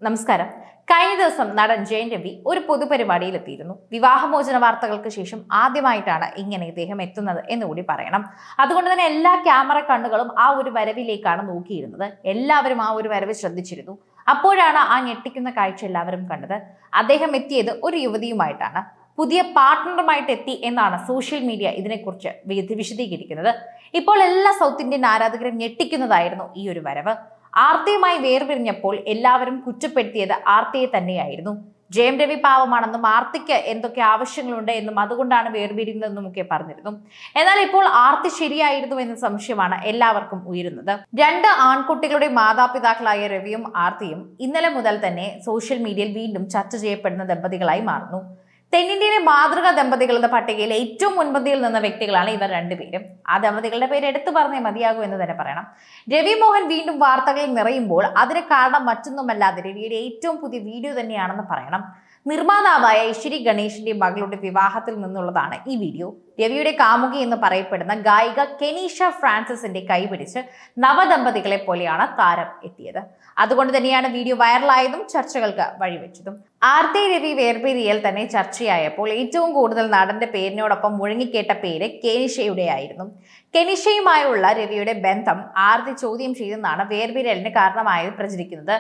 നമസ്കാരം. കഴിഞ്ഞ ദിവസം നടൻ ജയൻ രവി ഒരു പൊതുപരിപാടിയിലെത്തിയിരുന്നു. വിവാഹമോചന വാർത്തകൾക്ക് ശേഷം ആദ്യമായിട്ടാണ് ഇങ്ങനെ ഇദ്ദേഹം എത്തുന്നത് എന്നുകൂടി പറയണം. അതുകൊണ്ട് തന്നെ എല്ലാ ക്യാമറ കണ്ണുകളും ആ ഒരു വരവിലേക്കാണ് നോക്കിയിരുന്നത്. എല്ലാവരും ആ ഒരു വരവ് ശ്രദ്ധിച്ചിരുന്നു. അപ്പോഴാണ് ആ ഞെട്ടിക്കുന്ന കാഴ്ച എല്ലാവരും കണ്ടത്. അദ്ദേഹം എത്തിയത് ഒരു യുവതിയുമായിട്ടാണ്. പുതിയ പാർട്ട്ണറുമായിട്ട് എത്തി എന്നാണ് സോഷ്യൽ മീഡിയ ഇതിനെക്കുറിച്ച് വിശദീകരിക്കുന്നത്. ഇപ്പോൾ എല്ലാ സൗത്ത് ഇന്ത്യൻ ആരാധകരും ഞെട്ടിക്കുന്നതായിരുന്നു ഈ ഒരു വരവ്. ആർത്തിയുമായി വേർപിരിഞ്ഞപ്പോൾ എല്ലാവരും കുറ്റപ്പെടുത്തിയത് ആർത്തിയെ തന്നെയായിരുന്നു. ജയം രവി പാവമാണെന്നും ആർത്തിക്ക് എന്തൊക്കെ ആവശ്യങ്ങളുണ്ട് എന്നും അതുകൊണ്ടാണ് വേർപിരിയുന്നതെന്നും ഒക്കെ പറഞ്ഞിരുന്നു. എന്നാൽ ഇപ്പോൾ ആർത്തി ശരിയായിരുന്നു എന്ന സംശയമാണ് എല്ലാവർക്കും ഉയരുന്നത്. രണ്ട് ആൺകുട്ടികളുടെ മാതാപിതാക്കളായ രവിയും ആർത്തിയും ഇന്നലെ മുതൽ തന്നെ സോഷ്യൽ മീഡിയയിൽ വീണ്ടും ചർച്ച ചെയ്യപ്പെടുന്ന ദമ്പതികളായി മാറുന്നു. തെന്നിന്ത്യയിലെ മാതൃകാ ദമ്പതികൾ എന്ന പട്ടികയിൽ ഏറ്റവും മുൻപന്തിയിൽ നിന്ന വ്യക്തികളാണ് ഇവർ രണ്ടുപേരും. ആ ദമ്പതികളുടെ പേര് എടുത്തു പറഞ്ഞേ മതിയാകൂ എന്ന് തന്നെ പറയണം. രവി മോഹൻ വീണ്ടും വാർത്തകളിൽ നിറയുമ്പോൾ അതിന് കാരണം മറ്റൊന്നുമല്ലാതെ രവിയുടെ ഏറ്റവും പുതിയ വീഡിയോ തന്നെയാണെന്ന് പറയണം. നിർമ്മാതാവായ ഐശ്വരി ഗണേഷിന്റെ മകളുടെ വിവാഹത്തിൽ നിന്നുള്ളതാണ് ഈ വീഡിയോ. രവിയുടെ കാമുകി എന്ന് പറയപ്പെടുന്ന ഗായിക കെനീഷ ഫ്രാൻസിസിന്റെ കൈപിടിച്ച് നവദമ്പതികളെ പോലെയാണ് താരം എത്തിയത്. അതുകൊണ്ട് തന്നെയാണ് വീഡിയോ വൈറലായതും ചർച്ചകൾക്ക് വഴിവെച്ചതും. ആർത്തി രവി വേർപിരിയൽ തന്നെ ചർച്ചയായപ്പോൾ ഏറ്റവും കൂടുതൽ നടന്റെ പേരിനോടൊപ്പം മുഴങ്ങിക്കേട്ട പേര് കെനീഷയുടെ ആയിരുന്നു. കെനീഷയുമായുള്ള രവിയുടെ ബന്ധം ആർത്തി ചോദ്യം ചെയ്തെന്നാണ് വേർപിരിയലിന് കാരണമായി പ്രചരിക്കുന്നത്.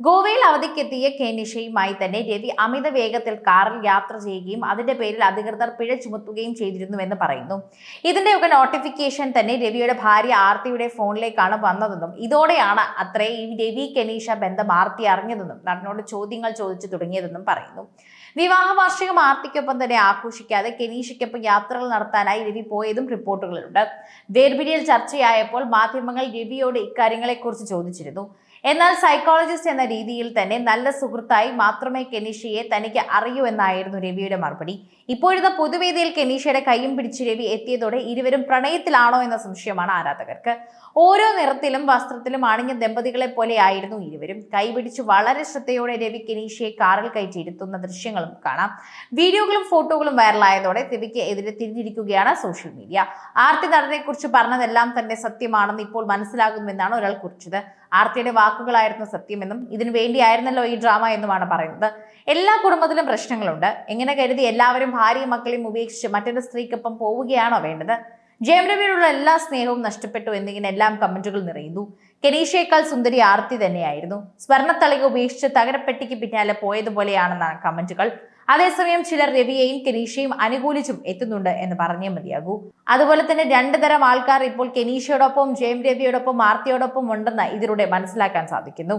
ഗോവയിൽ അവധിക്കെത്തിയ കെനീഷയുമായി തന്നെ രവി അമിത വേഗത്തിൽ കാറിൽ യാത്ര ചെയ്യുകയും അതിന്റെ പേരിൽ അധികൃതർ പിഴ ചുമത്തുകയും ചെയ്തിരുന്നുവെന്ന് പറയുന്നു. ഇതിന്റെയൊക്കെ നോട്ടിഫിക്കേഷൻ തന്നെ രവിയുടെ ഭാര്യ ആർത്തിയുടെ ഫോണിലേക്കാണ് വന്നതെന്നും ഇതോടെയാണ് അത്രേ ഈ രവി കെനീഷ ബന്ധം ആർത്തി അറിഞ്ഞതെന്നും നടനോട് ചോദ്യങ്ങൾ ചോദിച്ചു തുടങ്ങിയതെന്നും പറയുന്നു. വിവാഹ വാർഷികം ആർത്തിക്കൊപ്പം തന്നെ ആഘോഷിക്കാതെ കെനീഷയ്ക്കൊപ്പം യാത്രകൾ നടത്താനായി രവി പോയതും റിപ്പോർട്ടുകളുണ്ട്. വേർപിരിയൽ ചർച്ചയായപ്പോൾ മാധ്യമങ്ങൾ രവിയോട് ഇക്കാര്യങ്ങളെക്കുറിച്ച് ചോദിച്ചിരുന്നു. എന്നാൽ സൈക്കോളജിസ്റ്റ് എന്ന രീതിയിൽ തന്നെ നല്ല സുഹൃത്തായി മാത്രമേ കെനീഷയെ തനിക്ക് അറിയൂ എന്നായിരുന്നു രവിയുടെ മറുപടി. ഇപ്പോഴത്തെ പൊതുവേദിയിൽ കെനീഷയുടെ കൈയും പിടിച്ച് രവി എത്തിയതോടെ ഇരുവരും പ്രണയത്തിലാണോ എന്ന സംശയമാണ് ആരാധകർക്ക്. ഓരോ നിറത്തിലും വസ്ത്രത്തിലും അണിഞ്ഞ ദമ്പതികളെ പോലെയായിരുന്നു ഇരുവരും. കൈപിടിച്ച് വളരെ ശ്രദ്ധയോടെ രവി കെനീഷയെ കാറിൽ കയറ്റിയിരുത്തുന്ന ദൃശ്യങ്ങളും കാണാം. വീഡിയോകളും ഫോട്ടോകളും വൈറലായതോടെ രവിക്ക് എതിരെ തിരിഞ്ഞിരിക്കുകയാണ് സോഷ്യൽ മീഡിയ. ആർത്തി നടനെ കുറിച്ച് പറഞ്ഞതെല്ലാം തന്നെ സത്യമാണെന്ന് ഇപ്പോൾ മനസ്സിലാകുന്നുവെന്നാണ് ഒരാൾ കുറിച്ചത്. ആർത്തിയുടെ വാക്കുകളായിരുന്നു സത്യമെന്നും ഇതിനു വേണ്ടിയായിരുന്നല്ലോ ഈ ഡ്രാമ എന്നുമാണ് പറയുന്നത്. എല്ലാ കുടുംബത്തിലും പ്രശ്നങ്ങളുണ്ട്. എങ്ങനെ കരുതി എല്ലാവരും ഭാര്യയും മക്കളെയും ഉപേക്ഷിച്ച് മറ്റൊരു സ്ത്രീക്കൊപ്പം പോവുകയാണോ വേണ്ടത്? ജയം രവിയോടുള്ള എല്ലാ സ്നേഹവും നഷ്ടപ്പെട്ടു എന്നിങ്ങനെ എല്ലാം കമന്റുകൾ നിറയുന്നു. കെനീഷയേക്കാൾ സുന്ദരി ആർത്തി തന്നെയായിരുന്നു. സ്വർണ്ണത്തളിക ഉപേക്ഷിച്ച് തകരപ്പെട്ടിക്ക് പിന്നാലെ പോയതുപോലെയാണെന്നാണ് കമന്റുകൾ. അതേസമയം ചിലർ രവിയെയും കെനീഷയും അനുകൂലിച്ചും എത്തുന്നുണ്ട് എന്ന് പറഞ്ഞേ മതിയാകൂ. അതുപോലെ തന്നെ രണ്ടു തരം ആൾക്കാർ ഇപ്പോൾ കെനീഷയോടൊപ്പം ജയം രവിയോടൊപ്പം ആർത്തിയോടൊപ്പം ഉണ്ടെന്ന് ഇതിലൂടെ മനസ്സിലാക്കാൻ സാധിക്കുന്നു.